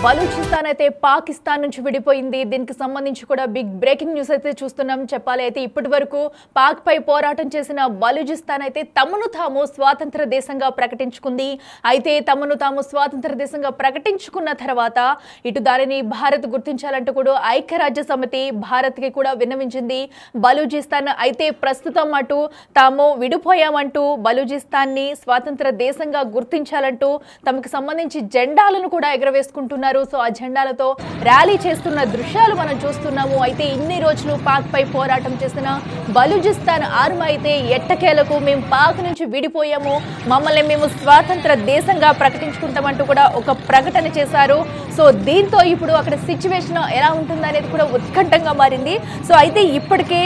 బలూచిస్తాన్ అయితే పాకిస్తాన్ నుంచి విడిపోయింది. దీనికి సంబంధించి కూడా బిగ్ బ్రేకింగ్ న్యూస్ అయితే చూస్తున్నాం చెప్పాలి. అయితే ఇప్పటివరకు పాక్ పై పోరాటం చేసిన బలూచిస్తాన్ అయితే తమను తాము స్వాతంత్ర దేశంగా ప్రకటించుకుంది. అయితే తమను తాము స్వాతంత్ర దేశంగా ప్రకటించుకున్న తర్వాత ఇటు దానిని భారత్ గుర్తించాలంటూ కూడా ఐక్యరాజ్య సమితి భారత్కి కూడా విన్నవించింది. బలూచిస్తాన్ అయితే ప్రస్తుతం అటు తాము విడిపోయామంటూ బలూచిస్తాన్ని స్వాతంత్ర దేశంగా గుర్తించాలంటూ తమకు సంబంధించి జెండాలను కూడా ఎగరవేసుకుంటున్నారు. సో ఆ జెండాలతో ర్యాలీ చేస్తున్న దృశ్యాలు మనం చూస్తున్నాము. అయితే ఇన్ని రోజులు పాక్ పై పోరాటం చేసిన బలూచిస్తాన్ ఆర్మీ అయితే ఎట్టకేలకు మేము పాక్ నుంచి విడిపోయాము, మమ్మల్ని మేము స్వాతంత్ర దేశంగా ప్రకటించుకుంటామంటూ కూడా ఒక ప్రకటన చేశారు. సో దీంతో ఇప్పుడు అక్కడ సిచ్యువేషన్ ఎలా ఉంటుందనేది కూడా ఉత్కంఠంగా మారింది. సో అయితే ఇప్పటికే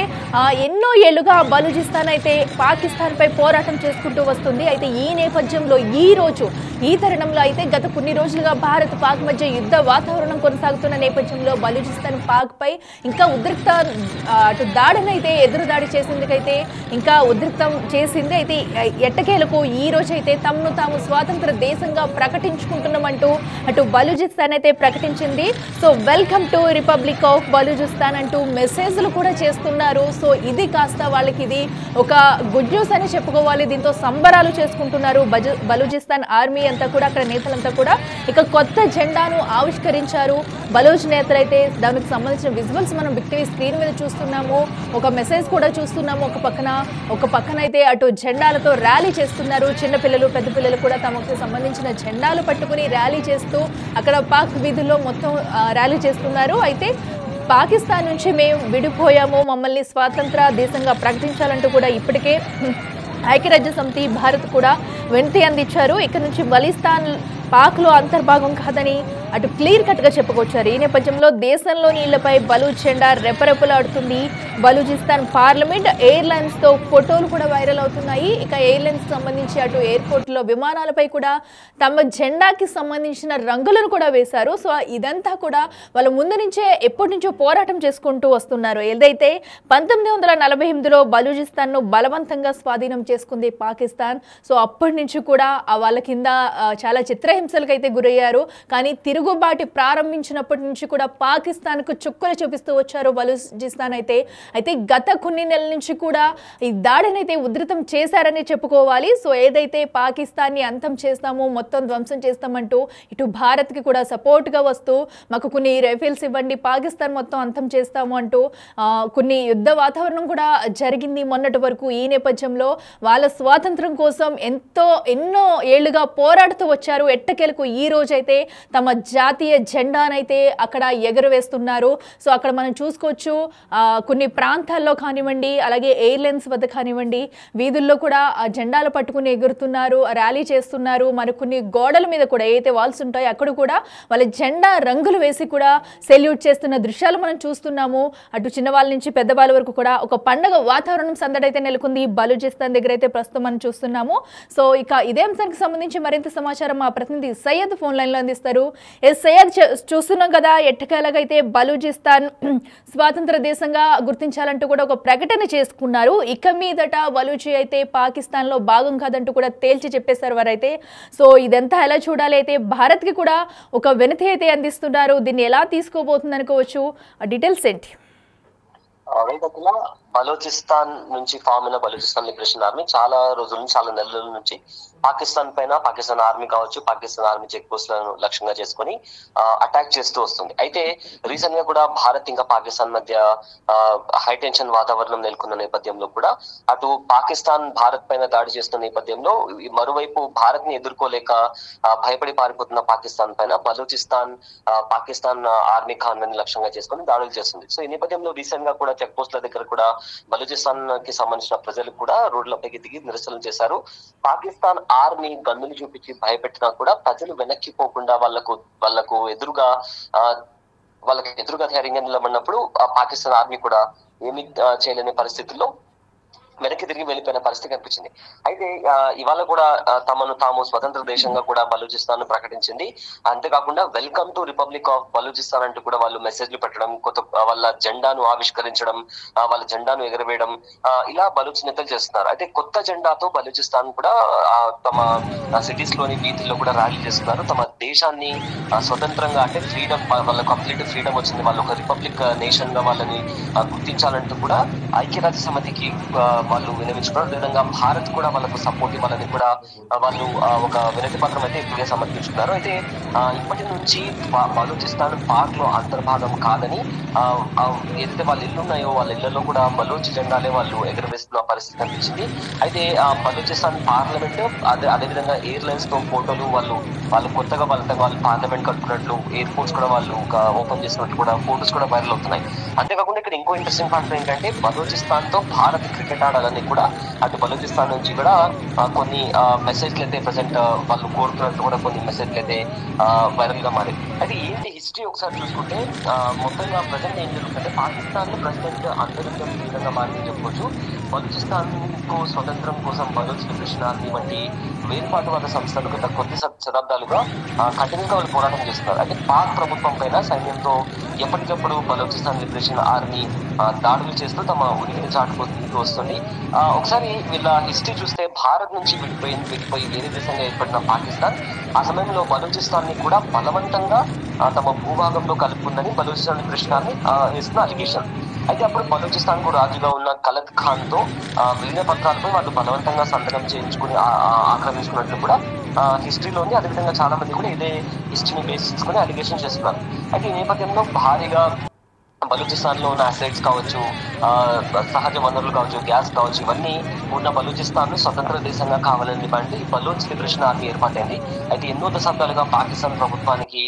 ఎన్నో ఏళ్లుగా బలూచిస్తాన్ అయితే పాకిస్తాన్ పై పోరాటం చేసుకుంటూ వస్తుంది. అయితే ఈ నేపథ్యంలో ఈ రోజు ఈ తరుణంలో అయితే గత కొన్ని రోజులుగా భారత్ పాక్ మధ్య యుద్ధ వాతావరణం కొనసాగుతున్న నేపథ్యంలో బలూచిస్తాన్ పాక్ పై ఇంకా ఉద్రిక్త అటు దాడిని అయితే ఎదురు దాడి చేసేందుకైతే ఇంకా ఉద్రిక్తం చేసింది. అయితే ఎట్టకేలకు ఈ రోజు అయితే తమను తాము స్వాతంత్ర దేశంగా ప్రకటించుకుంటున్నామంటూ అటు బలూచిస్తాన్ అయితే ప్రకటించింది. So welcome to republic of Balochistan అంటూ మెసేజ్లు కూడా చేస్తున్నారు. సో ఇది కాస్త వాళ్ళకి ఇది ఒక గుడ్ న్యూస్ అని చెప్పుకోవాలి. దీంతో సంబరాలు చేసుకుంటున్నారు బలూచిస్తాన్ ఆర్మీ అంతా కూడా, అక్కడ నేతలంతా కూడా. ఇక కొత్త జెండాను ఆవిష్కరించారు బలూచ్ నేతలు అయితే. దానికి సంబంధించిన విజువల్స్ మనం బిగ్ టీవీ స్క్రీన్ మీద చూస్తున్నాము. ఒక మెసేజ్ కూడా చూస్తున్నాము. ఒక పక్కన అయితే అటు జెండాలతో ర్యాలీ చేస్తున్నారు. చిన్నపిల్లలు పెద్ద పిల్లలు కూడా తమకు సంబంధించిన జెండాలు పట్టుకుని ర్యాలీ చేస్తూ అక్కడ పాక్ వీధుల్లో మొత్తం ర్యాలీ చేస్తున్నారు. అయితే పాకిస్తాన్ నుంచి మేము విడిపోయాము, మమ్మల్ని స్వాతంత్ర దేశంగా ప్రకటించాలంటూ కూడా ఇప్పటికే ఐక్యరాజ్య సమితి భారత్ కూడా వినతి అందించారు. ఇక్కడ నుంచి బలిస్తాన్ పాక్లో అంతర్భాగం కాదని అటు క్లియర్ కట్గా చెప్పుకొచ్చారు. ఈ నేపథ్యంలో దేశంలోని ఇళ్లపై బలూచ్ జెండా రెపరెపలాడుతుంది. బలూచిస్తాన్ పార్లమెంట్ ఎయిర్లైన్స్తో ఫోటోలు కూడా వైరల్ అవుతున్నాయి. ఇక ఎయిర్లైన్స్ సంబంధించి అటు ఎయిర్పోర్ట్లో విమానాలపై కూడా తమ జెండాకి సంబంధించిన రంగులను కూడా వేశారు. సో ఇదంతా కూడా వాళ్ళ ముందు నుంచే ఎప్పటి నుంచో పోరాటం చేసుకుంటూ వస్తున్నారు. ఏదైతే 1948లో బలూచిస్తాన్ను బలవంతంగా స్వాధీనం చేసుకుంది పాకిస్తాన్. సో అప్పటి నుంచి కూడా వాళ్ళ కింద చాలా చిత్రహింసలకు అయితే గురయ్యారు. కానీ తిరుగుబాటు ప్రారంభించినప్పటి నుంచి కూడా పాకిస్తాన్కు చుక్కలు చూపిస్తూ వచ్చారు బలూచిస్తాన్ అయితే. గత కొన్ని నెలల నుంచి కూడా ఈ దాడిని అయితే ఉధృతం చేశారని చెప్పుకోవాలి. సో ఏదైతే పాకిస్తాన్ని అంతం చేస్తామో, మొత్తం ధ్వంసం చేస్తామంటూ ఇటు భారత్కి కూడా సపోర్ట్గా వస్తూ మాకు కొన్ని రైఫిల్స్ ఇవ్వండి, పాకిస్తాన్ మొత్తం అంతం చేస్తాము అంటూ కొన్ని యుద్ధ వాతావరణం కూడా జరిగింది మొన్నటి వరకు. ఈ నేపథ్యంలో వాళ్ళ స్వాతంత్రం కోసం ఎన్నో ఏళ్లుగా పోరాడుతూ వచ్చారు. ఎట్టకేలకు ఈ రోజైతే తమ జాతీయ జెండానైతే అక్కడ ఎగురవేస్తున్నారు. సో అక్కడ మనం చూసుకోవచ్చు, కొన్ని ప్రాంతాల్లో కానివ్వండి, అలాగే ఎయిర్లైన్స్ వద్ద కానివ్వండి, వీధుల్లో కూడా ఆ జెండాలు పట్టుకుని ఎగురుతున్నారు, ర్యాలీ చేస్తున్నారు. మరి కొన్ని గోడల మీద కూడా ఏదైతే వాల్స్ ఉంటాయో అక్కడ కూడా వాళ్ళ జెండా రంగులు వేసి కూడా సెల్యూట్ చేస్తున్న దృశ్యాలు మనం చూస్తున్నాము. అటు చిన్నవాళ్ళ నుంచి పెద్దవాళ్ళ వరకు కూడా ఒక పండగ వాతావరణం సందడైతే నెలకొంది బలూచిస్తాన్ దగ్గర అయితే ప్రస్తుతం మనం చూస్తున్నాము. సో ఇక ఇదే అంశానికి సంబంధించి మరింత సమాచారం మా ప్రతినిధి సయ్యద్ ఫోన్ లైన్లో అందిస్తారు. సయ్యద్, చూస్తున్నాం కదా ఎట్టకేలకైతే బలూచిస్తాన్ స్వాతంత్ర దేశంగా గుర్తించాలంటూ కూడా ఒక ప్రకటన చేసుకున్నారు. ఇక మీదట బలూచి అయితే పాకిస్తాన్లో భాగం కాదంటూ కూడా తేల్చి చెప్పేశారు వారైతే. సో ఇదంతా ఎలా చూడాలి? అయితే భారత్కి కూడా ఒక వినతి అయితే అందిస్తున్నారు. దీన్ని ఎలా తీసుకోబోతుంది అనుకోవచ్చు? డీటెయిల్స్ ఏంటి? బలూచిస్తాన్ నుంచి ఫామ్ అయిన బలూచిస్తాన్ లిబరేషన్ ఆర్మీ చాలా రోజుల నుంచి, చాలా నెలల నుంచి పాకిస్తాన్ పైన, పాకిస్తాన్ ఆర్మీ కావచ్చు, పాకిస్తాన్ ఆర్మీ చెక్ పోస్టులను లక్ష్యంగా చేసుకుని అటాక్ చేస్తూ వస్తుంది. అయితే రీసెంట్ గా కూడా భారత్ ఇంకా పాకిస్తాన్ మధ్య హై టెన్షన్ వాతావరణం నెలకొన్న నేపథ్యంలో కూడా అటు పాకిస్తాన్ భారత్ పైన దాడి చేస్తున్న నేపథ్యంలో మరోవైపు భారత్ ని ఎదుర్కోలేక భయపడి పారిపోతున్న పాకిస్తాన్ పైన బలూచిస్తాన్ పాకిస్తాన్ ఆర్మీ కాన్వెన్ లక్ష్యంగా చేసుకుని దాడులు చేస్తుంది. సో ఈ నేపథ్యంలో రీసెంట్ గా కూడా చెక్ పోస్టుల దగ్గర కూడా బలూచిస్తాన్ కి సంబంధించిన ప్రజలు కూడా రోడ్లపైకి దిగి నిరసనలు చేశారు. పాకిస్తాన్ ఆర్మీ గన్నులు చూపించి భయపెట్టినా కూడా ప్రజలు వెనక్కి పోకుండా వాళ్ళకు ఎదురుగా ధైర్యంగా నిలబడినప్పుడు పాకిస్తాన్ ఆర్మీ కూడా ఏమి చేయలేని పరిస్థితుల్లో వెనక్కి తిరిగి వెళ్ళిపోయిన పరిస్థితి కనిపించింది. అయితే ఇవాళ కూడా తమను తాము స్వతంత్ర దేశంగా కూడా బలూచిస్తాన్ ప్రకటించింది. అంతేకాకుండా welcome to republic of Balochistan అంటూ కూడా వాళ్ళు మెసేజ్లు పెట్టడం, కొత్త వాళ్ళ జెండాను ఆవిష్కరించడం, వాళ్ళ జెండాను ఎగరవేయడం, ఇలా బలూచ్ నేతలు చేస్తున్నారు. అయితే కొత్త జెండాతో బలూచిస్తాన్ కూడా తమ సిటీస్ లోని వీధుల్లో కూడా ర్యాలీ చేస్తున్నారు. తమ దేశాన్ని స్వతంత్రంగా, అంటే ఫ్రీడమ్, వాళ్ళ కంప్లీట్ ఫ్రీడమ్ వచ్చింది, వాళ్ళు ఒక రిపబ్లిక్ నేషన్ గా వాళ్ళని గుర్తించాలంటూ కూడా ఐక్యరాజ్య సమితికి వాళ్ళు వినవించుకున్నారు. అదేవిధంగా భారత్ కూడా వాళ్ళకు సపోర్ట్ ఇవ్వాలని కూడా వాళ్ళు ఒక వినతి పత్రం అయితే ఇప్పుడే సమర్పించుకున్నారు. అయితే ఇప్పటి నుంచి బలూచిస్తాన్ పాక్ లో అంతర్భాగం కాదని, ఏదైతే వాళ్ళ ఇల్లు ఉన్నాయో వాళ్ళ ఇళ్లలో కూడా బలూచ్ జెండాలే వాళ్ళు ఎగురవేస్తున్న పరిస్థితి కనిపించింది. అయితే బలూచిస్తాన్ పార్లమెంట్ అదేవిధంగా ఎయిర్లైన్స్ తో ఫోటోలు, వాళ్ళు కొత్తగా వాళ్ళు పార్లమెంట్ కట్టుకున్నట్లు, ఎయిర్పోర్ట్స్ కూడా వాళ్ళు ఓపెన్ చేసినట్లు కూడా ఫోటోస్ కూడా వైరల్ అవుతున్నాయి. అంతేకాకుండా ఇక్కడ ఇంకో ఇంట్రెస్టింగ్ ఫ్యాక్టర్ ఏంటంటే బలూచిస్తాన్ తో భారత్ క్రికెట్ ఆడాలని కూడా అటు బలూచిస్తాన్ నుంచి కూడా కొన్ని మెసేజ్లు అయితే ప్రెసెంట్ వాళ్ళు కోరుతున్నట్టు కూడా కొన్ని మెసేజ్లు అయితే వైరల్ గా మారాయి. అయితే ఏంటి హిస్టరీ ఒకసారి చూసుకుంటే మొత్తంగా ప్రజెంట్ ఏం జరుగుతుందంటే పాకిస్తాన్ లో ప్రెసిడెంట్ అంతరిక్షం తీవ్రంగా మారిందని చెప్పుకోవచ్చు. బలూచిస్తాన్ కు స్వతంత్రం కోసం బలూచ్ లిబరేషన్ ఆర్మీ వంటి వేర్పాటువాద సంస్థలు గత కొద్ది శతాబ్దాలుగా కంటిన్యూస్ గా వాళ్ళు పోరాటం చేస్తున్నారు. అయితే పాక్ ప్రభుత్వం పైన సైన్యంతో ఎప్పటికప్పుడు బలూచిస్తాన్ లిబరేషన్ ఆర్మీ దాడులు చేస్తూ తమ ఉనికిని చాటుకుంటూ వస్తుంది. ఒకసారి వీళ్ళ హిస్టరీ చూస్తే భారత్ నుంచి విడిపోయి వేరే దేశంగా ఏర్పడిన పాకిస్తాన్ ఆ సమయంలో బలూచిస్తాన్ ని కూడా బలవంతంగా తమ భూభాగంలో కలుపుకుందని బలూచిస్తాన్ లిబరేషన్ ఆర్మీ వేస్తున్న అలిగేషన్. అయితే అప్పుడు బలూచిస్తాన్ కు రాజుగా ఉన్న కలత్ ఖాన్ తో విలీన పత్రాలపై వాళ్ళు బలవంతంగా సంతకం చేయించుకుని ఆక్రమించుకున్నట్లు కూడా హిస్టరీలో ఉంది. అదేవిధంగా చాలా మంది కూడా ఇదే హిస్టరీని బేస్ చేసుకుని అలిగేషన్ చేస్తున్నారు. అయితే ఈ నేపథ్యంలో భారీగా బలూచిస్తాన్ లో ఉన్న అసెట్స్ కావచ్చు, సహజ వనరులు కావచ్చు, గ్యాస్ కావచ్చు, ఇవన్నీ ఉన్న బలూచిస్తాన్ ను స్వతంత్ర దేశంగా కావాలని డిమాండ్ బలూచ్ లిబరేషన్ ఆర్మీ ఏర్పాటైంది. అయితే ఎన్నో దశాబ్దాలుగా పాకిస్తాన్ ప్రభుత్వానికి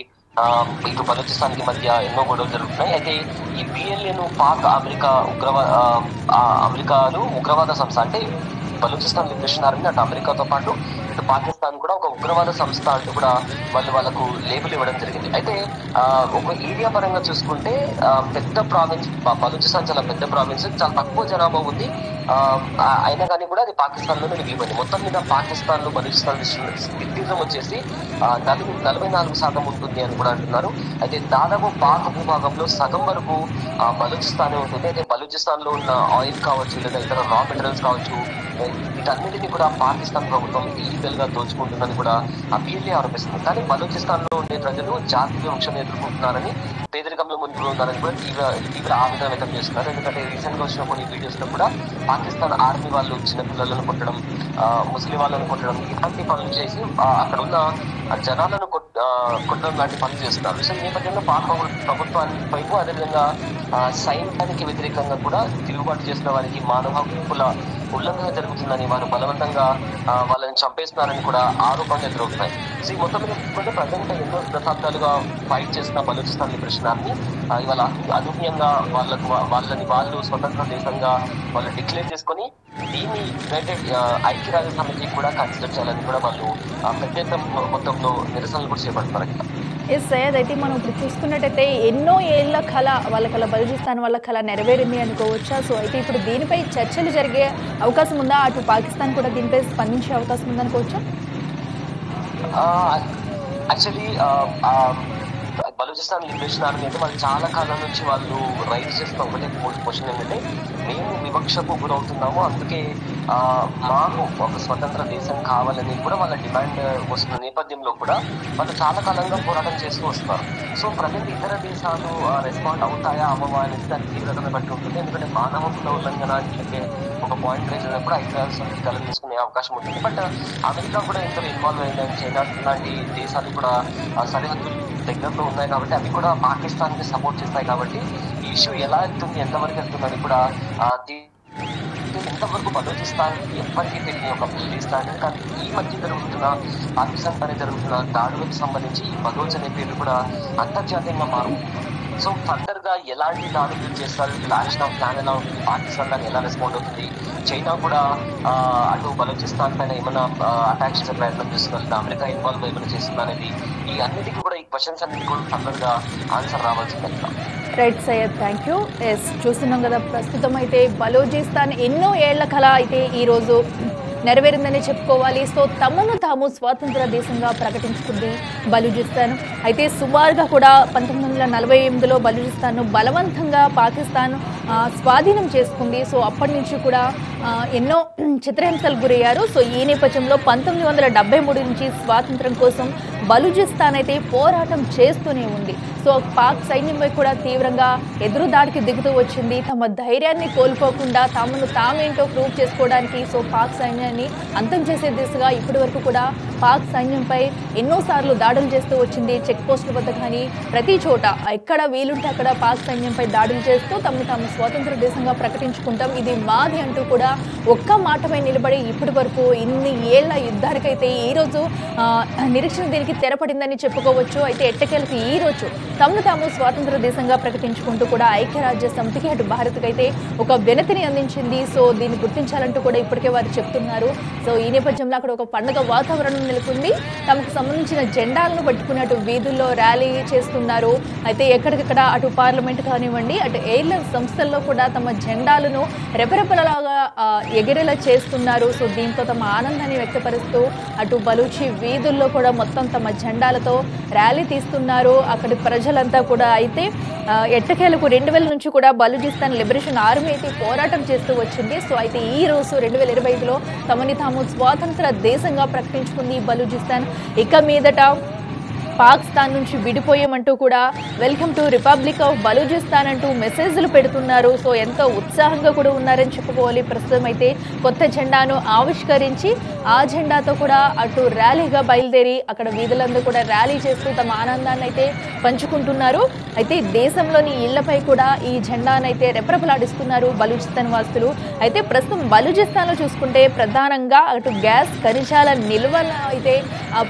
ఇటు బలూచిస్తాన్ కి మధ్య ఎన్నో గొడవలు జరుగుతున్నాయి. అయితే ఈ బిఎల్ఏను పాక్ అమెరికాలు ఉగ్రవాద సంస్థ, అంటే బలూచిస్తాన్ లిబరేషన్ ఆర్మీ అటు అమెరికాతో పాటు ఇటు పాకిస్తాన్ కూడా ఒక ఉగ్రవాద సంస్థ అంటూ కూడా వాళ్ళకు లేబుల్ ఇవ్వడం జరిగింది. అయితే ఒక ఏరియా పరంగా చూసుకుంటే పెద్ద ప్రావిన్స్ బలూచిస్తాన్ చాలా పెద్ద ప్రావిన్స్, చాలా తక్కువ జనాభా ఉంది. అయినా కానీ కూడా అది పాకిస్తాన్ లోనే మిగిలిపోయింది. మొత్తం మీద పాకిస్తాన్ లో బలూచిస్తాన్ విస్తీర్ణం వచ్చేసి 44% ఉంటుంది అని కూడా అంటున్నారు. అయితే దాదాపు పాక్ భూభాగంలో సగం వరకు బలూచిస్తానే ఉంటుంది. అయితే బలూచిస్తాన్ లో ఉన్న ఆయిల్ కావచ్చు, లేదా ఇతర రా మెటీరియల్స్ కావచ్చు, వీటన్నిటిని కూడా పాకిస్తాన్ ప్రభుత్వం ఇల్లీగల్ గా దోచుకుంటుందని కూడా బిఎల్ఏ ఆరోపిస్తుంది. కానీ బలూచిస్తాన్ లో ఉండే ప్రజలు జాతీయ వివక్షణ ఎదుర్కొంటున్నారని, పేదరికంలో ముందు ఉన్నారని కూడా తీవ్ర ఆవేదన వ్యక్తం చేస్తున్నారు. ఎందుకంటే రీసెంట్ గా వచ్చిన కొన్ని వీడియోస్ లో కూడా పాకిస్తాన్ ఆర్మీ వాళ్ళు చిన్న పిల్లలను కొట్టడం, ముస్లిం వాళ్ళను కొట్టడం, ఇలాంటి పనులు చేసి అక్కడ ఉన్న జనాలను కొట్టడం లాంటి పనులు చేస్తున్నారు. సో ఈ నేపథ్యంలో పాక్ ప్రభుత్వాన్ని వైపు, అదేవిధంగా సైన్యానికి వ్యతిరేకంగా కూడా తిరుగుబాటు చేసిన వారికి మానవ హక్కుల ఉల్లంఘన జరుగుతుందని, వారు బలవంతంగా వాళ్ళని చంపేస్తున్నారని కూడా ఆరోపణలు ఎదురవుతున్నాయి. సో ఈ మొత్తం మీద ప్రజెంట్ ఎన్నో దశాబ్దాలుగా ఫైట్ చేసిన బలూచిస్తాన్ లిబరేషన్ ఆర్మీ ఇవాళ అనూహ్యంగా వాళ్ళని వాళ్ళు స్వతంత్ర దేశంగా వాళ్ళు డిక్లేర్ చేసుకొని దీన్ని యునైటెడ్ ఐక్యరాజ్య సమితి కూడా కన్సిడర్ చేయాలని కూడా వాళ్ళు పెద్ద మొత్తంలో నిరసనలు కూడా చేపడుతున్నారు. ఎస్ సయ్యద్, అయితే మనం ఇప్పుడు చూసుకున్నట్టయితే ఎన్నో ఏళ్ల కళ వాళ్ళ బలూచిస్తాన్ వాళ్ళ కళ నెరవేరింది అనుకోవచ్చా? సో అయితే ఇప్పుడు దీనిపై చర్చలు జరిగే అవకాశం ఉందా? అటు పాకిస్తాన్ కూడా దీనిపై స్పందించే అవకాశం ఉందనుకోవచ్చా? యాక్చువల్లీ బలూచిస్తాన్ లిబరేషన్ ఆర్మీ అయితే వాళ్ళు చాలా కాలం నుంచి వాళ్ళు రైజ్ చేస్తున్న ఒకటే క్వశ్చన్ ఏంటంటే, మేము వివక్షకు గురవుతున్నాము, అందుకే మాకు ఒక స్వతంత్ర దేశం కావాలని కూడా వాళ్ళ డిమాండ్ వస్తున్న నేపథ్యంలో కూడా వాళ్ళు చాలా కాలంగా పోరాటం చేస్తూ వస్తున్నారు. సో ప్రజెంట్ ఇతర దేశాలు రెస్పాండ్ అవుతాయా అవ్వవా అనేది దాని తీవ్రతను బట్టి ఉంటుంది. ఎందుకంటే మానవ హక్కుల ఉల్లంఘన అంటే ఒక పాయింట్ రైజ్ అయినప్పుడు ఐక్యరాజ్య కలం తీసుకునే అవకాశం ఉంటుంది. బట్ అమెరికా కూడా ఇందులో ఇన్వాల్వ్ అయిందని, చైనా లాంటి దేశాలు కూడా సరిహద్దులు దగ్గరలో ఉన్నాయి కాబట్టి అవి కూడా పాకిస్తాన్ కి సపోర్ట్ చేస్తాయి. కాబట్టి ఈ ఇష్యూ ఎలా వెళ్తుంది, ఎంతవరకు వెళ్తుందని కూడా ఎంతవరకు బలూచిస్తాన్ ఎప్పటికీ తెలియని ఒక ప్లేస్ లాంటిది. కానీ ఈ మధ్య జరుగుతున్న పాకిస్తాన్ పైన జరుగుతున్న దాడులకు సంబంధించి ఈ బలూచ్ అనే పేరు కూడా అంతర్జాతీయంగా మారుతుంది. సో ఫర్దర్ గా ఎలాంటి దాడులు చేస్తారు, యాక్షన్ ఆఫ్ ప్లాన్ ఎలా ఉంటుంది, పాకిస్తాన్ దాన్ని ఎలా రెస్పాండ్ అవుతుంది, చైనా కూడా అటు బలూచిస్తాన్ పైన ఏమైనా అటాక్ చేసే ప్రయత్నం చేస్తున్నారు, అమెరికా ఇన్వాల్వ్ ఏమైనా చేస్తుందా అనేది, ఈ అన్నిటికీ కూడా ఈ క్వశ్చన్స్ అన్నిటికీ కూడా ఫర్దర్ గా ఆన్సర్ రావాల్సిందే. Right Syed, thank you. Yes, చూస్తున్నాం కదా ప్రస్తుతం అయితే బలూచిస్తాన్ ఎన్నో ఏళ్ల కళ అయితే ఈరోజు నెరవేరిందని చెప్పుకోవాలి. సో తమను తాము స్వాతంత్ర దేశంగా ప్రకటించుకుంది బలూచిస్తాన్. అయితే సుమారుగా కూడా 1948లో బలూచిస్తాన్ను బలవంతంగా పాకిస్తాన్ స్వాధీనం చేసుకుంది. సో అప్పటి నుంచి కూడా ఎన్నో చిత్రహింసలకు గురయ్యారు. సో ఈ నేపథ్యంలో 1973 నుంచి స్వాతంత్రం కోసం బలూచిస్తాన్ అయితే పోరాటం చేస్తూనే ఉంది. సో పాక్ సైన్యంపై కూడా తీవ్రంగా ఎదురుదాడికి దిగుతూ వచ్చింది. తమ ధైర్యాన్ని కోల్పోకుండా తమను తామేంటో ప్రూవ్ చేసుకోవడానికి సో పాక్ సైన్యాన్ని అంతం చేసే దిశగా ఇప్పటి వరకు కూడా పాక్ సైన్యంపై ఎన్నోసార్లు దాడులు చేస్తూ వచ్చింది. చెక్ పోస్టుల వద్ద కానీ ప్రతి చోట ఎక్కడ వీలుంటే అక్కడ పాక్ సైన్యంపై దాడులు చేస్తూ తమను తాము స్వాతంత్ర దేశంగా ప్రకటించుకుంటాం, ఇది మాది అంటూ కూడా ఒక్క మాటపై నిలబడి ఇప్పటి వరకు ఇన్ని ఏళ్ల యుద్ధానికైతే ఈరోజు నిరీక్షణ దీనికి తెరపడిందని చెప్పుకోవచ్చు. అయితే ఎట్టకేలకు ఈరోజు తమను తాము స్వాతంత్ర దేశంగా ప్రకటించుకుంటూ కూడా ఐక్యరాజ్య సమితికి అటు భారత్కైతే ఒక వినతిని అందించింది. సో దీన్ని గుర్తించాలంటూ కూడా ఇప్పటికే వారు చెప్తున్నారు. సో ఈ నేపథ్యంలో అక్కడ ఒక పండుగ వాతావరణం నెలకొంది. తమకు సంబంధించిన జెండాలను పట్టుకున్నట్టు వీధుల్లో ర్యాలీ చేస్తున్నారు. అయితే ఎక్కడికక్కడ అటు పార్లమెంట్ కానివ్వండి, అటు ఎయిర్లైన్ సంస్థల్లో కూడా తమ జెండాలను రెపరెపలలాగా ఎగిరేలా చేస్తున్నారు. సో దీంతో తమ ఆనందాన్ని వ్యక్తపరుస్తూ అటు బలూచి వీధుల్లో కూడా మొత్తం తమ జెండాలతో ర్యాలీ తీస్తున్నారు అక్కడి ప్రజలంతా కూడా. అయితే ఎట్టకేలకు 2000 నుంచి కూడా బలూచిస్తాన్ లిబరేషన్ ఆర్మీ అయితే పోరాటం చేస్తూ వచ్చింది. సో అయితే ఈ రోజు 2025లో తమని తాము స్వాతంత్ర దేశంగా ప్రకటించుకుంది బలూచిస్తాన్. ఇక మీదట పాకిస్తాన్ నుంచి విడిపోయామంటూ కూడా welcome to republic of Balochistan అంటూ మెసేజ్లు పెడుతున్నారు. సో ఎంతో ఉత్సాహంగా కూడా ఉన్నారని చెప్పుకోవాలి. ప్రస్తుతం అయితే కొత్త జెండాను ఆవిష్కరించి ఆ జెండాతో కూడా అటు ర్యాలీగా బయలుదేరి అక్కడ వీధులందరూ కూడా ర్యాలీ చేస్తూ తమ ఆనందాన్ని అయితే పంచుకుంటున్నారు. అయితే దేశంలోని ఇళ్లపై కూడా ఈ జెండానైతే రెపరెపలాడిస్తున్నారు బలూచిస్తాన్ వాసులు. అయితే ప్రస్తుతం బలూచిస్తాన్లో చూసుకుంటే ప్రధానంగా అటు గ్యాస్ ఖనిజాల నిల్వలు అయితే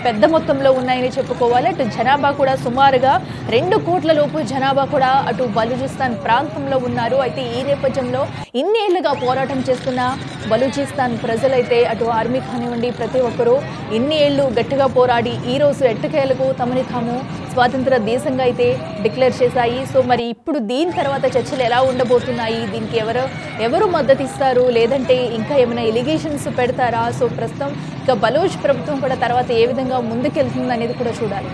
పెద్ద మొత్తంలో ఉన్నాయని చెప్పుకోవాలి. అటు జనాభా కూడా సుమారుగా 2 కోట్ల లోపు జనాభా కూడా అటు బలూచిస్తాన్ ప్రాంతంలో ఉన్నారు. అయితే ఈ నేపథ్యంలో ఇన్ని ఏళ్లుగా పోరాటం చేస్తున్న బలూచిస్తాన్ ప్రజలైతే అటు ఆర్మీ కానివ్వండి ప్రతి ఒక్కరూ ఇన్ని ఏళ్ళు గట్టిగా పోరాడి ఈ రోజు ఎట్టకేలకు తమని తాము స్వాతంత్ర దేశంగా అయితే డిక్లేర్ చేశాయి. సో మరి ఇప్పుడు దీని తర్వాత చర్చలు ఎలా ఉండబోతున్నాయి, దీనికి ఎవరు మద్దతు ఇస్తారు, లేదంటే ఇంకా ఏమైనా ఎలిగేషన్స్ పెడతారా? సో ప్రస్తుతం ఇక బలూచ్ ప్రభుత్వం కూడా తర్వాత ఏ విధంగా ముందుకెళ్తుంది అనేది కూడా చూడాలి.